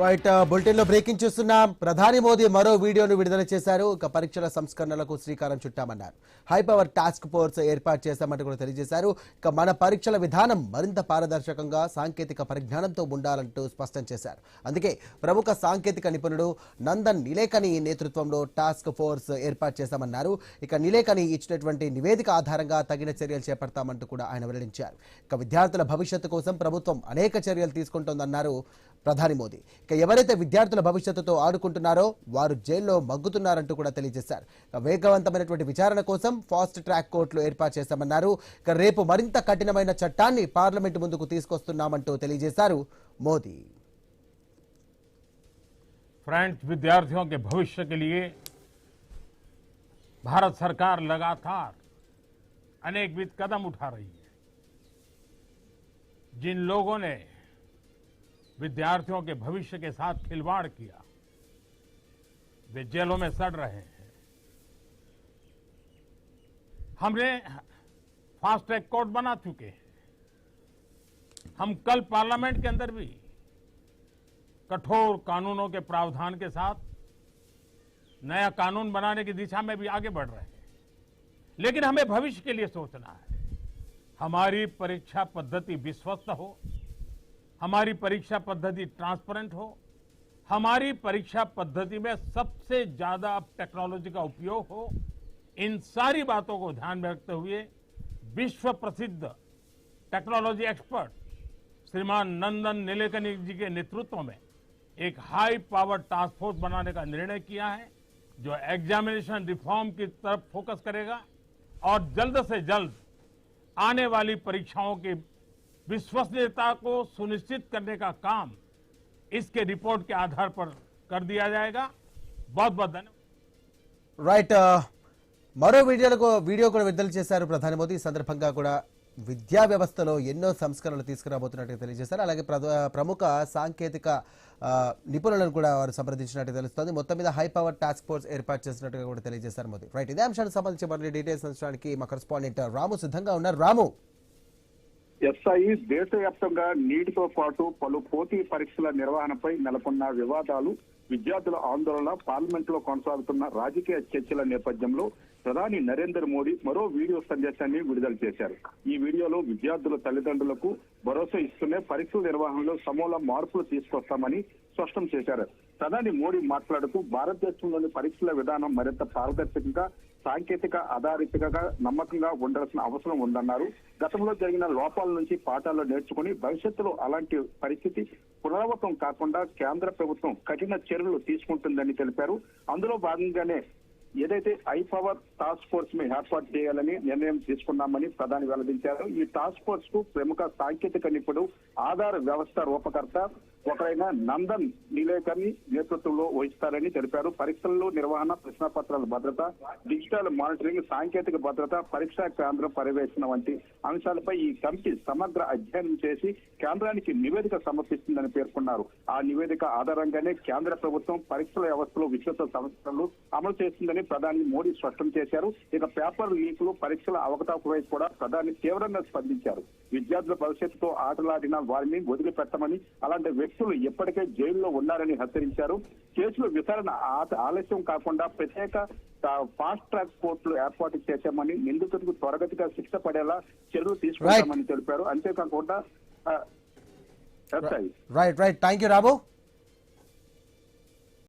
Right bulletin లో breaking చూస్తున్నాం. ప్రధాని మోదీ మరో వీడియోను విడుదల చేశారు. ఇక పరీక్షల సంస్కరణలకు శ్రీకారం చుట్టామన్నారు. హై పవర్ టాస్క్ ఫోర్స్ ఏర్పాటు చేశామంటూ కూడా తెలియజేశారు. ఇక మన పరీక్షల విధానం మరింత పారదర్శకంగా సాంకేతిక పరిజ్ఞానంతో ఉండాలంటూ స్పష్టం చేశారు. అందుకే ప్రముఖ సాంకేతిక నిపుణుడు నందన్ నిలేకని నేతృత్వంలో టాస్క్ ఫోర్స్ ఏర్పాటు చేశామన్నారు. ఇక నిలేకని ఇచ్చినటువంటి నివేదిక ఆధారంగా తగిన చర్యలు చేపడతామంటూ కూడా ఆయన వెల్లడించారు. ఇక విద్యార్థుల భవిష్యత్తు కోసం ప్రభుత్వం అనేక చర్యలు తీసుకుంటోందన్నారు ప్రధాని మోదీ. ఇక ఎవరైతే విద్యార్థుల భవిష్యత్తుతో ఆడుకుంటున్నారో వారు జైల్లో మగ్గుతున్నారంటూ కూడా తెలియజేశారు. వేగవంతమైనటువంటి విచారణ కోసం ఫాస్ట్ ట్రాక్ కోర్టులు ఏర్పాటు చేశామన్నారు. ఇక రేపు మరింత కఠినమైన చట్టాన్ని పార్లమెంటు ముందుకు తీసుకొస్తున్నామంటూ తెలియజేశారు మోదీ. फ्रेंड्स, विद्यार्थियों के भविष्य के लिए भारत सरकार लगातार अनेकविध कदम उठा रही है. जिन लोगों ने विद्यार्थियों के भविष्य के साथ खिलवाड़ किया वे जेलों में सड़ रहे हैं. हमने फास्ट ट्रैक कोर्ट बना चुके हैं. हम कल पार्लियामेंट के अंदर भी कठोर कानूनों के प्रावधान के साथ नया कानून बनाने की दिशा में भी आगे बढ़ रहे हैं. लेकिन हमें भविष्य के लिए सोचना है. हमारी परीक्षा पद्धति विश्वस्त हो, हमारी परीक्षा पद्धति ट्रांसपेरेंट हो, हमारी परीक्षा पद्धति में सबसे ज्यादा टेक्नोलॉजी का उपयोग हो. इन सारी बातों को ध्यान में रखते हुए विश्व प्रसिद्ध टेक्नोलॉजी एक्सपर्ट श्रीमान नंदन निलेकनी जी के नेतृत्व में एक हाई पावर टास्क फोर्स बनाने का निर्णय किया है, जो एग्जामिनेशन रिफॉर्म की तरफ फोकस करेगा और जल्द से जल्द आने वाली परीक्षाओं की विश्वसनीयता को सुनिश्चित करने का काम इसके रिपोर्ट के आधार पर कर दिया जाएगा. बहुत बहुत धन्यवाद. రైట్ మరో వీడియో కూడా విడుదల చేశారు ప్రధాని మోదీ. ఈ సందర్భంగా కూడా విద్యా వ్యవస్థలో ఎన్నో సంస్కరణలు తీసుకురాబోతున్నట్టు తెలియజేశారు. అలాగే ప్రముఖ సాంకేతిక నిపుణులను కూడా వారు సంప్రదించినట్టు తెలుస్తోంది. మొత్తం మీద హై పవర్ టాస్క్ ఫోర్స్ ఏర్పాటు చేసినట్టుగా కూడా తెలియజేశారు మోదీ. రైట్, ఇదే అంశానికి సంబంధించి మరిన్ని డీటెయిల్స్ అందించడానికి మా కరెస్పాండెంట్ రాము సిద్ధంగా ఉన్నారు. రాము, ఎస్ఐ దేశవ్యాప్తంగా నీటితో పాటు పలు పోటీ పరీక్షల నిర్వహణపై నెలకొన్న వివాదాలు, విద్యార్థుల ఆందోళన, పార్లమెంట్ లో కొనసాగుతున్న రాజకీయ చర్చల నేపథ్యంలో ప్రధాని నరేంద్ర మోడీ మరో వీడియో సందేశాన్ని విడుదల చేశారు. ఈ వీడియోలో విద్యార్థుల తల్లిదండ్రులకు భరోసా ఇస్తూనే పరీక్షల నిర్వహణలో సమూల మార్పులు తీసుకొస్తామని స్పష్టం చేశారు. ప్రధాని మోడీ మాట్లాడుతూ భారతదేశంలోని పరీక్షల విధానం మరింత పారదర్శకంగా, సాంకేతిక ఆధారితంగా, నమ్మకంగా ఉండాల్సిన అవసరం ఉందన్నారు. గతంలో జరిగిన లోపాల నుంచి పాఠాలు నేర్చుకుని భవిష్యత్తులో అలాంటి పరిస్థితి పునరావృతం కాకుండా కేంద్ర ప్రభుత్వం కఠిన చర్యలు తీసుకుంటుందని తెలిపారు. అందులో భాగంగానే ఏదైతే హై పవర్ టాస్క్ ఫోర్స్ ని ఏర్పాటు చేయాలని నిర్ణయం తీసుకున్నామని ప్రధాని వెల్లడించారు. ఈ టాస్క్ ఫోర్స్ కు ప్రముఖ సాంకేతిక నిపుణుడు, ఆధార్ వ్యవస్థ రూపకర్త ఒకరైన నందన్ నిలేకని నేతృత్వంలో వహిస్తారని తెలిపారు. పరీక్షల్లో నిర్వహణ, ప్రశ్నపత్రాల భద్రత, డిజిటల్ మానిటరింగ్, సాంకేతిక భద్రత, పరీక్షా కేంద్రం పర్యవేక్షణ వంటి అంశాలపై ఈ కమిటీ సమగ్ర అధ్యయనం చేసి కేంద్రానికి నివేదిక సమర్పిస్తుందని పేర్కొన్నారు. ఆ నివేదిక ఆధారంగానే కేంద్ర ప్రభుత్వం పరీక్షల వ్యవస్థలో విస్తృత సంస్కరణలు అమలు చేస్తుందని ప్రధాని మోడీ స్పష్టం చేశారు. ఇక పేపర్ లీకులు, పరీక్షల అవకతవకపై కూడా ప్రధాని తీవ్రంగా స్పందించారు. విద్యార్థుల భవిష్యత్తుతో ఆటలాడిన వారిని వదిలిపెట్టమని, అలాంటి వ్యక్తులు ఇప్పటికే జైల్లో ఉన్నారని హెచ్చరించారు. కేసుల విచారణ ఆలస్యం కాకుండా ప్రత్యేక ఫాస్ట్ ట్రాక్ కోర్టులు ఏర్పాటు చేశామని, నిందితులకు త్వరగతిగా శిక్ష పడేలా చర్యలు తీసుకుంటామని తెలిపారు. అంతేకాకుండా రైట్ థ్యాంక్ యూ రాము.